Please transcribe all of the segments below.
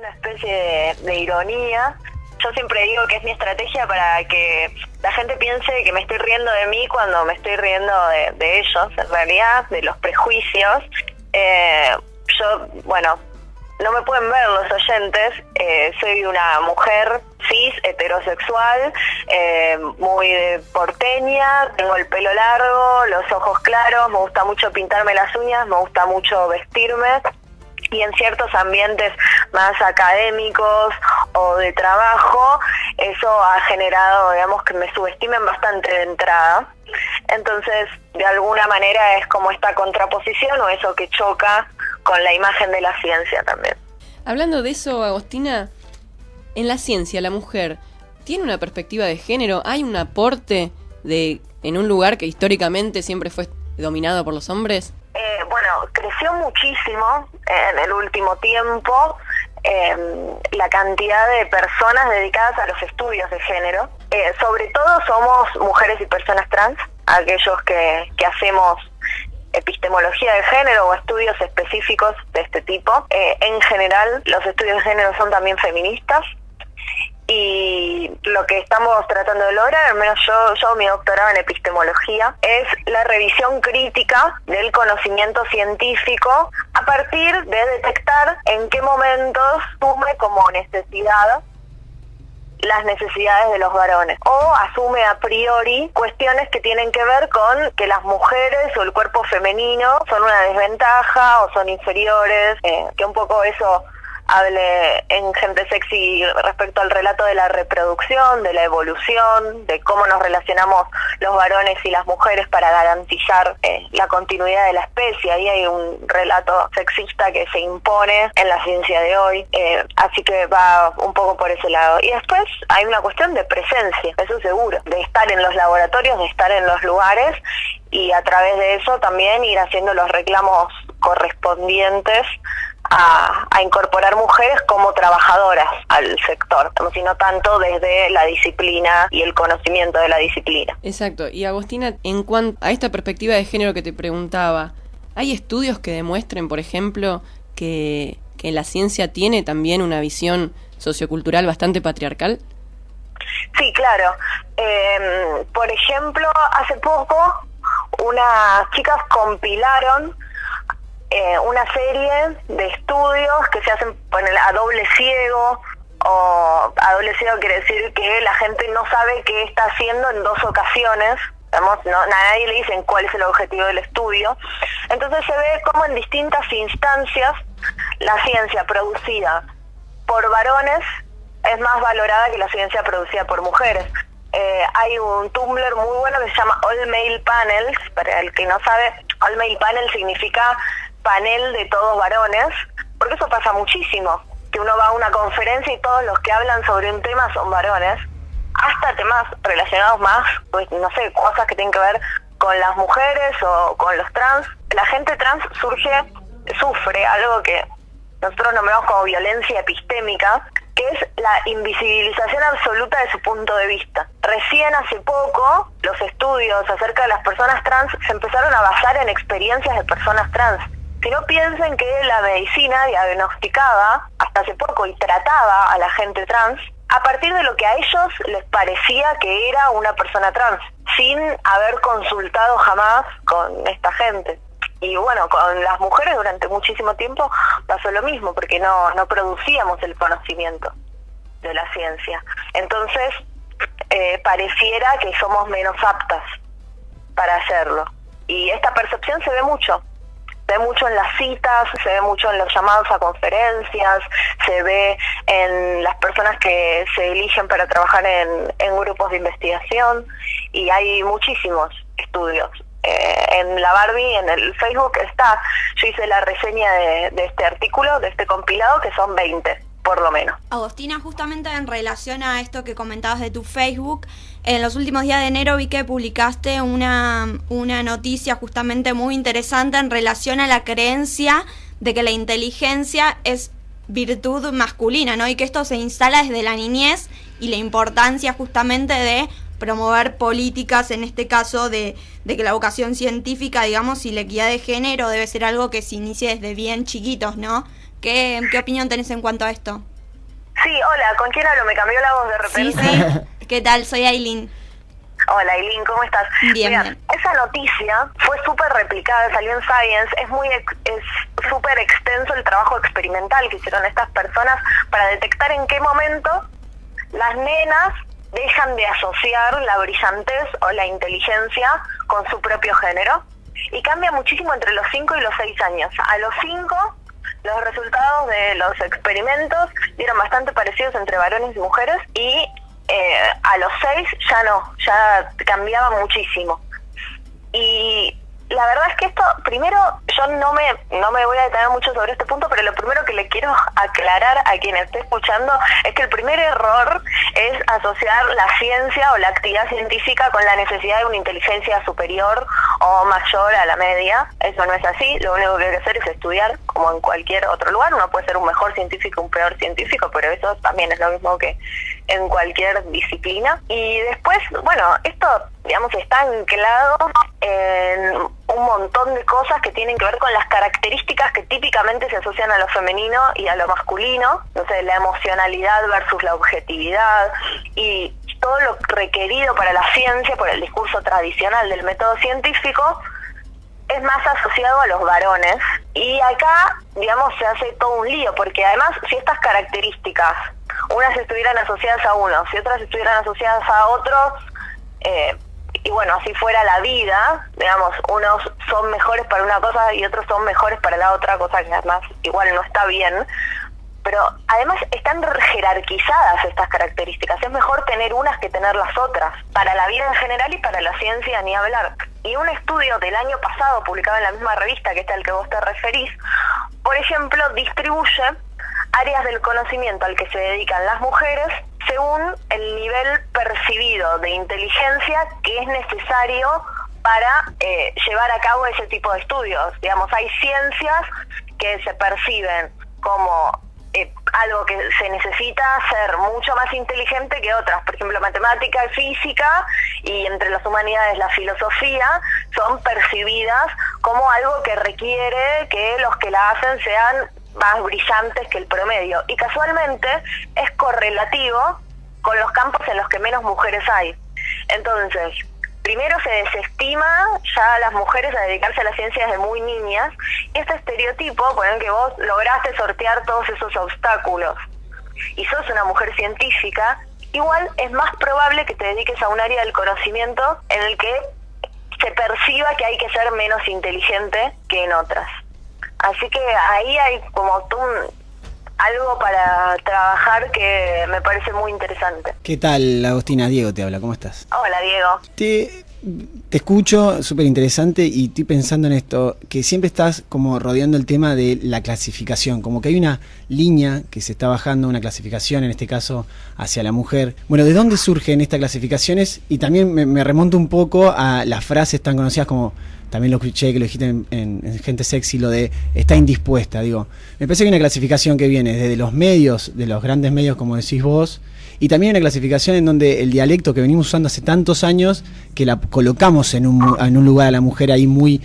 una especie de ironía. Yo siempre digo que es mi estrategia para que la gente piense que me estoy riendo de mí cuando me estoy riendo de ellos, en realidad, de los prejuicios. No me pueden ver los oyentes, soy una mujer cis, heterosexual, muy porteña, tengo el pelo largo, los ojos claros, me gusta mucho pintarme las uñas, me gusta mucho vestirme, y en ciertos ambientes más académicos o de trabajo, eso ha generado, digamos, que me subestimen bastante de entrada. Entonces, de alguna manera es como esta contraposición o eso que choca con la imagen de la ciencia también. Hablando de eso, Agostina, en la ciencia la mujer tiene una perspectiva de género, hay un aporte en un lugar que históricamente siempre fue dominado por los hombres. Creció muchísimo en el último tiempo la cantidad de personas dedicadas a los estudios de género. Sobre todo somos mujeres y personas trans, aquellos que hacemos epistemología de género o estudios específicos de este tipo. En general, los estudios de género son también feministas, y lo que estamos tratando de lograr, al menos yo mi doctorado en epistemología, es la revisión crítica del conocimiento científico a partir de detectar en qué momentos asume como necesidad las necesidades de los varones, o asume a priori cuestiones que tienen que ver con que las mujeres o el cuerpo femenino son una desventaja o son inferiores, que un poco eso hable en Gente Sexy respecto al relato de la reproducción, de la evolución, de cómo nos relacionamos los varones y las mujeres para garantizar la continuidad de la especie. Ahí hay un relato sexista que se impone en la ciencia de hoy, así que va un poco por ese lado. Y después hay una cuestión de presencia, eso seguro, de estar en los laboratorios, de estar en los lugares, y a través de eso también ir haciendo los reclamos correspondientes a incorporar mujeres como trabajadoras al sector, sino tanto desde la disciplina y el conocimiento de la disciplina. Exacto. Y Agostina, en cuanto a esta perspectiva de género que te preguntaba, ¿hay estudios que demuestren, por ejemplo, que la ciencia tiene también una visión sociocultural bastante patriarcal? Sí, claro. Por ejemplo, hace poco unas chicas compilaron una serie de estudios que se hacen a doble ciego, o a doble ciego quiere decir que la gente no sabe qué está haciendo en dos ocasiones, nadie le dicen cuál es el objetivo del estudio. Entonces se ve cómo en distintas instancias la ciencia producida por varones es más valorada que la ciencia producida por mujeres. Hay un Tumblr muy bueno que se llama All Male Panels. Para el que no sabe, All Male Panel significa panel de todos varones, porque eso pasa muchísimo, que uno va a una conferencia y todos los que hablan sobre un tema son varones, hasta temas relacionados más, pues no sé, cosas que tienen que ver con las mujeres o con los trans. La gente trans sufre algo que nosotros nombramos como violencia epistémica, que es la invisibilización absoluta de su punto de vista. Recién hace poco, los estudios acerca de las personas trans se empezaron a basar en experiencias de personas trans. Si no piensen que la medicina diagnosticaba hasta hace poco y trataba a la gente trans a partir de lo que a ellos les parecía que era una persona trans, sin haber consultado jamás con esta gente. Y bueno, con las mujeres durante muchísimo tiempo pasó lo mismo, porque no producíamos el conocimiento de la ciencia. Entonces, pareciera que somos menos aptas para hacerlo. Y esta percepción se ve mucho. Se ve mucho en las citas, se ve mucho en los llamados a conferencias, se ve en las personas que se eligen para trabajar en grupos de investigación, y hay muchísimos estudios. En la Barbie, en el Facebook está, yo hice la reseña de este artículo, de este compilado, que son 20, por lo menos. Agostina, justamente en relación a esto que comentabas de tu Facebook, en los últimos días de enero vi que publicaste una noticia justamente muy interesante en relación a la creencia de que la inteligencia es virtud masculina, ¿no? Y que esto se instala desde la niñez, y la importancia justamente de promover políticas, en este caso de que la vocación científica, digamos, y la equidad de género debe ser algo que se inicie desde bien chiquitos, ¿no? ¿Qué opinión tenés en cuanto a esto? Sí, hola, ¿con quién hablo? Me cambió la voz de repente. Sí. ¿Qué tal? Soy Aileen. Hola, Aileen, ¿cómo estás? Bien, Mira, bien. esa noticia fue súper replicada, salió en Science, es súper extenso el trabajo experimental que hicieron estas personas para detectar en qué momento las nenas dejan de asociar la brillantez o la inteligencia con su propio género, y cambia muchísimo entre los 5 y los 6 años. A los 5, los resultados de los experimentos dieron bastante parecidos entre varones y mujeres, y a los 6 ya no, ya cambiaba muchísimo. Y la verdad es que esto, primero, yo no me voy a detener mucho sobre este punto, pero lo primero que le quiero aclarar a quien esté escuchando es que el primer error es asociar la ciencia o la actividad científica con la necesidad de una inteligencia superior o mayor a la media. Eso no es así. Lo único que hay que hacer es estudiar, como en cualquier otro lugar. Uno puede ser un mejor científico, un peor científico, pero eso también es lo mismo que en cualquier disciplina. Y después, bueno, esto, digamos, está anclado en un montón de cosas que tienen que ver con las características que típicamente se asocian a lo femenino y a lo masculino. No sé, la emocionalidad versus la objetividad, y todo lo requerido para la ciencia por el discurso tradicional del método científico es más asociado a los varones. Y acá, digamos, se hace todo un lío, porque además, si estas características, unas estuvieran asociadas a unos y otras estuvieran asociadas a otros, y bueno, así fuera la vida, digamos, unos son mejores para una cosa y otros son mejores para la otra cosa, que además igual no está bien, pero además están jerarquizadas estas características. Es mejor tener unas que tener las otras, para la vida en general y para la ciencia ni hablar. Y un estudio del año pasado, publicado en la misma revista que es al que vos te referís, por ejemplo, distribuye áreas del conocimiento al que se dedican las mujeres según el nivel percibido de inteligencia que es necesario para llevar a cabo ese tipo de estudios. Digamos, hay ciencias que se perciben como algo que se necesita ser mucho más inteligente que otras. Por ejemplo, matemática y física, y entre las humanidades la filosofía, son percibidas como algo que requiere que los que la hacen sean más brillantes que el promedio, y casualmente es correlativo con los campos en los que menos mujeres hay. Entonces, primero se desestima ya a las mujeres a dedicarse a la ciencia desde muy niñas, y este estereotipo, por el que vos lograste sortear todos esos obstáculos y sos una mujer científica, igual es más probable que te dediques a un área del conocimiento en el que se perciba que hay que ser menos inteligente que en otras. Así que ahí hay como algo para trabajar que me parece muy interesante. ¿Qué tal, Agostina? Diego te habla, ¿cómo estás? Hola, Diego. Te escucho, súper interesante, y estoy pensando en esto, que siempre estás como rodeando el tema de la clasificación, como que hay una línea que se está bajando, una clasificación, en este caso, hacia la mujer. Bueno, ¿de dónde surgen estas clasificaciones? Y también me remonto un poco a las frases tan conocidas como, también lo escuché que lo dijiste en Gente Sexy, lo de está indispuesta. Digo, me parece que hay una clasificación que viene desde los medios, de los grandes medios, como decís vos, y también una clasificación en donde el dialecto que venimos usando hace tantos años, que la colocamos en un lugar a la mujer ahí muy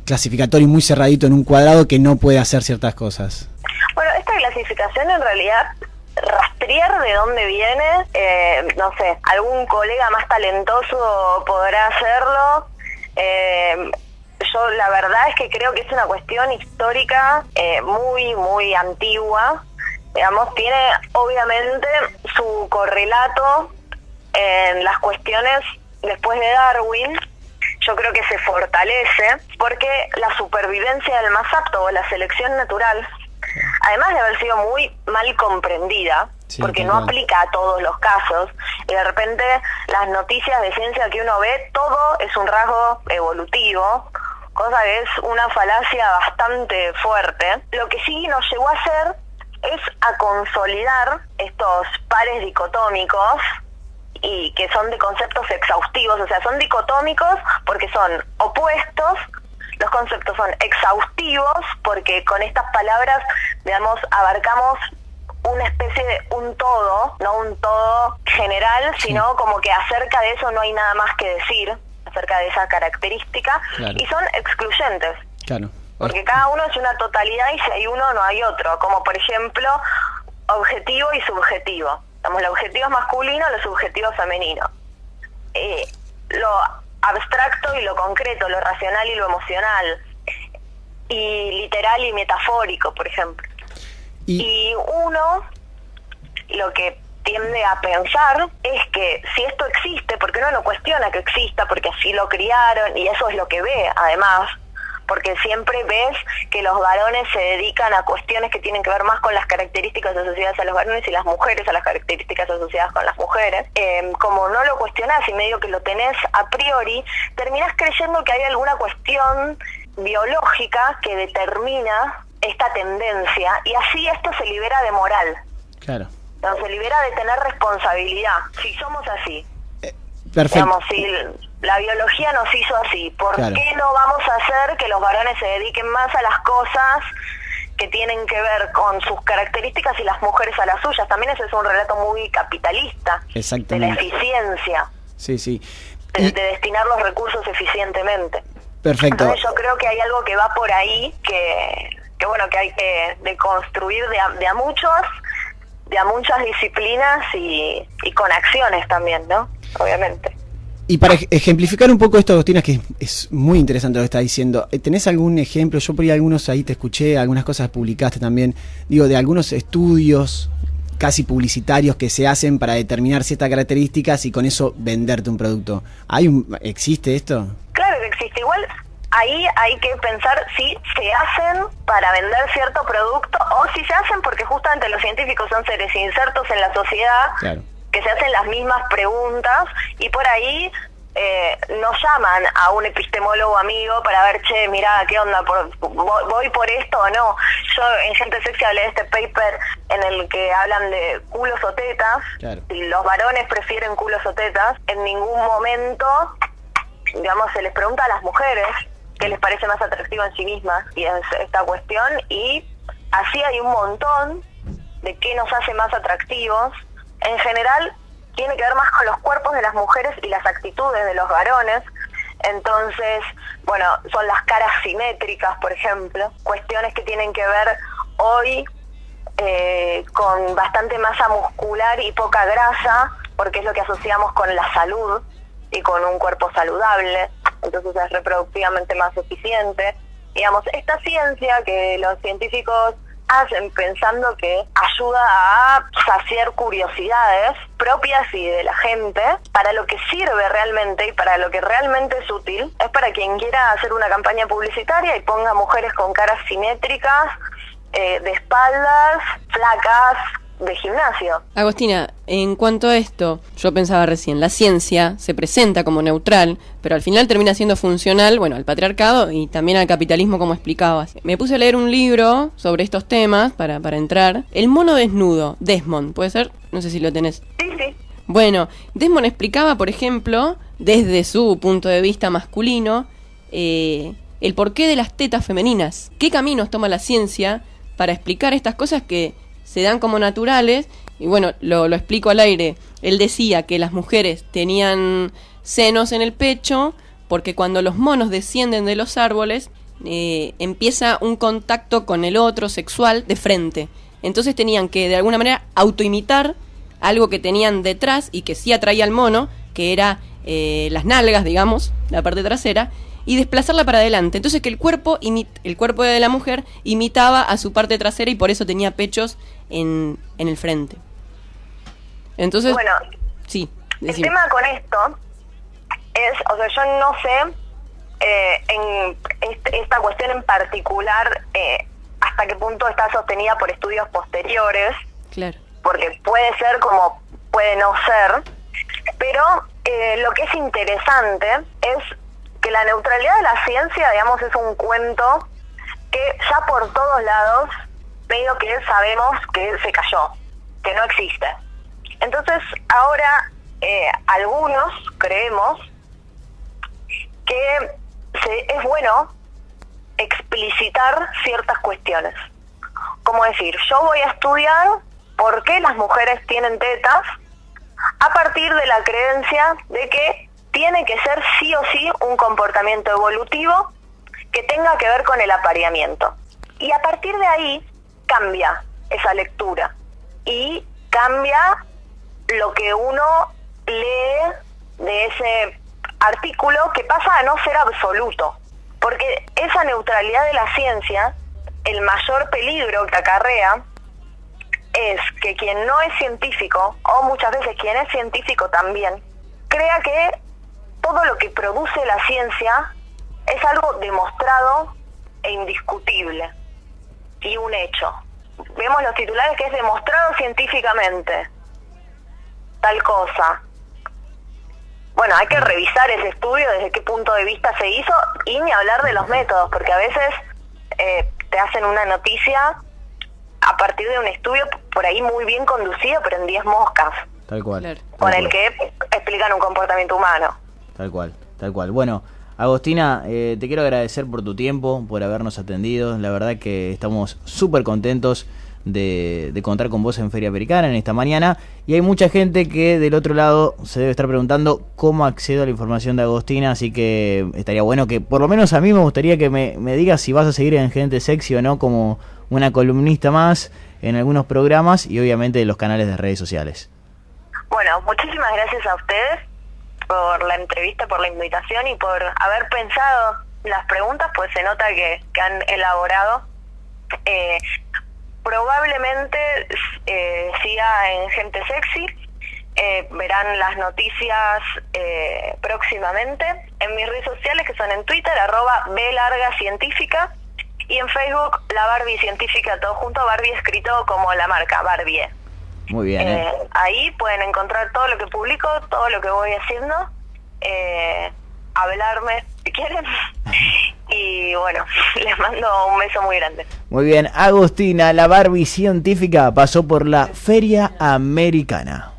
clasificatorio y muy cerradito en un cuadrado que no puede hacer ciertas cosas. Bueno, esta clasificación en realidad, rastrear de dónde viene, no sé, algún colega más talentoso podrá hacerlo. Yo la verdad es que creo que es una cuestión histórica muy, muy antigua. Digamos, tiene obviamente su correlato en las cuestiones después de Darwin. Yo creo que se fortalece porque la supervivencia del más apto o la selección natural, además de haber sido muy mal comprendida, sí, porque no aplica a todos los casos, y de repente las noticias de ciencia que uno ve, todo es un rasgo evolutivo, cosa que es una falacia bastante fuerte. Lo que sí nos llevó a hacer es a consolidar estos pares dicotómicos, y que son de conceptos exhaustivos, o sea, son dicotómicos porque son opuestos. Los conceptos son exhaustivos porque con estas palabras, digamos, abarcamos una especie de un todo, no un todo general, sino como que acerca de eso no hay nada más que decir, acerca de esa característica, claro. Y son excluyentes. Claro. Porque cada uno es una totalidad y si hay uno no hay otro, como por ejemplo objetivo y subjetivo. Digamos, lo objetivo es masculino, lo subjetivo es femenino. Lo abstracto y lo concreto, lo racional y lo emocional, y literal y metafórico, por ejemplo. Y uno lo que tiende a pensar es que si esto existe, porque uno no cuestiona que exista, porque así lo criaron, y eso es lo que ve, además, porque siempre ves que los varones se dedican a cuestiones que tienen que ver más con las características asociadas a los varones y las mujeres a las características asociadas con las mujeres. Como no lo cuestionás y medio que lo tenés a priori, terminás creyendo que hay alguna cuestión biológica que determina esta tendencia, y así esto se libera de moral. Claro. No, se libera de tener responsabilidad. Si somos así. Perfecto. Digamos, si la biología nos hizo así, ¿por qué no vamos a hacer que los varones se dediquen más a las cosas que tienen que ver con sus características y las mujeres a las suyas? También ese es un relato muy capitalista. Exactamente. De la eficiencia. Sí, sí. De destinar los recursos eficientemente. Perfecto. Entonces yo creo que hay algo que va por ahí, que bueno, que hay que deconstruir de a muchas disciplinas y con acciones también, ¿no? Obviamente. Y para ejemplificar un poco esto, Agostina, que es muy interesante lo que estás diciendo, ¿tenés algún ejemplo? Yo por ahí algunos ahí te escuché, algunas cosas publicaste también, digo, de algunos estudios casi publicitarios que se hacen para determinar ciertas características y con eso venderte un producto. ¿Existe esto? Claro que existe. Igual ahí hay que pensar si se hacen para vender cierto producto o si se hacen porque justamente los científicos son seres insertos en la sociedad. Claro. Que se hacen las mismas preguntas y por ahí nos llaman a un epistemólogo amigo para ver, che, mirá, ¿qué onda? ¿Voy por esto o no? Yo en Gente Sexy hablé de este paper en el que hablan de culos o tetas. Claro. Si los varones prefieren culos o tetas, en ningún momento, digamos, se les pregunta a las mujeres qué les parece más atractivo en sí mismas, y es esta cuestión, y así hay un montón de qué nos hace más atractivos. En general tiene que ver más con los cuerpos de las mujeres y las actitudes de los varones. Entonces, bueno, son las caras simétricas, por ejemplo, cuestiones que tienen que ver hoy con bastante masa muscular y poca grasa, porque es lo que asociamos con la salud y con un cuerpo saludable, entonces es reproductivamente más eficiente. Digamos, esta ciencia que los científicos hacen pensando que ayuda a saciar curiosidades propias y de la gente, para lo que sirve realmente y para lo que realmente es útil, es para quien quiera hacer una campaña publicitaria y ponga mujeres con caras simétricas, de espaldas, flacas, de gimnasio. Agostina, en cuanto a esto, yo pensaba recién, la ciencia se presenta como neutral, pero al final termina siendo funcional, bueno, al patriarcado y también al capitalismo, como explicabas. Me puse a leer un libro sobre estos temas para entrar. El mono desnudo, Desmond, ¿puede ser? No sé si lo tenés. Sí, sí. Bueno, Desmond explicaba, por ejemplo, desde su punto de vista masculino, el porqué de las tetas femeninas. ¿Qué caminos toma la ciencia para explicar estas cosas que se dan como naturales? Y bueno, lo explico al aire. Él decía que las mujeres tenían senos en el pecho porque cuando los monos descienden de los árboles empieza un contacto con el otro sexual de frente. Entonces tenían que de alguna manera autoimitar algo que tenían detrás y que sí atraía al mono, que era las nalgas, digamos, la parte trasera, y desplazarla para adelante. Entonces que el cuerpo de la mujer imitaba a su parte trasera y por eso tenía pechos en el frente. Entonces, bueno, sí, el tema con esto es, o sea, yo no sé en esta cuestión en particular hasta qué punto está sostenida por estudios posteriores. Claro. Porque puede ser como puede no ser, pero lo que es interesante es que la neutralidad de la ciencia, digamos, es un cuento que ya por todos lados medio que sabemos que se cayó, que no existe. Entonces ahora algunos creemos que es bueno explicitar ciertas cuestiones. Como decir, yo voy a estudiar por qué las mujeres tienen tetas a partir de la creencia de que tiene que ser sí o sí un comportamiento evolutivo que tenga que ver con el apareamiento. Y a partir de ahí cambia esa lectura. y cambia lo que uno lee de ese artículo, que pasa a no ser absoluto, porque esa neutralidad de la ciencia, el mayor peligro que acarrea es que quien no es científico, o muchas veces quien es científico también, crea que todo lo que produce la ciencia es algo demostrado e indiscutible y un hecho. Vemos los titulares que es demostrado científicamente tal cosa. Bueno, hay que revisar ese estudio, desde qué punto de vista se hizo, y ni hablar de los métodos, porque a veces te hacen una noticia a partir de un estudio por ahí muy bien conducido, pero en 10 moscas. Tal cual. Claro. Con el que explican un comportamiento humano. Tal cual, tal cual. Bueno, Agostina, te quiero agradecer por tu tiempo, por habernos atendido. La verdad que estamos súper contentos de contar con vos en Feria Americana en esta mañana. Y hay mucha gente que del otro lado se debe estar preguntando cómo accedo a la información de Agostina. Así que estaría bueno que, por lo menos a mí me gustaría que me digas si vas a seguir en Gente Sexy o no, como una columnista más en algunos programas y obviamente en los canales de redes sociales. Bueno, muchísimas gracias a ustedes por la entrevista, por la invitación y por haber pensado las preguntas, pues se nota que han elaborado. Probablemente siga en Gente Sexy, verán las noticias próximamente en mis redes sociales, que son en Twitter, @B_científica, y en Facebook, la Barbie Científica, todo junto, Barbie escrito como la marca, Barbie. Muy bien. Ahí pueden encontrar todo lo que publico, todo lo que voy haciendo, hablarme si quieren, y bueno, les mando un beso muy grande. Muy bien, Agostina, la Barbie Científica, pasó por la Feria Americana.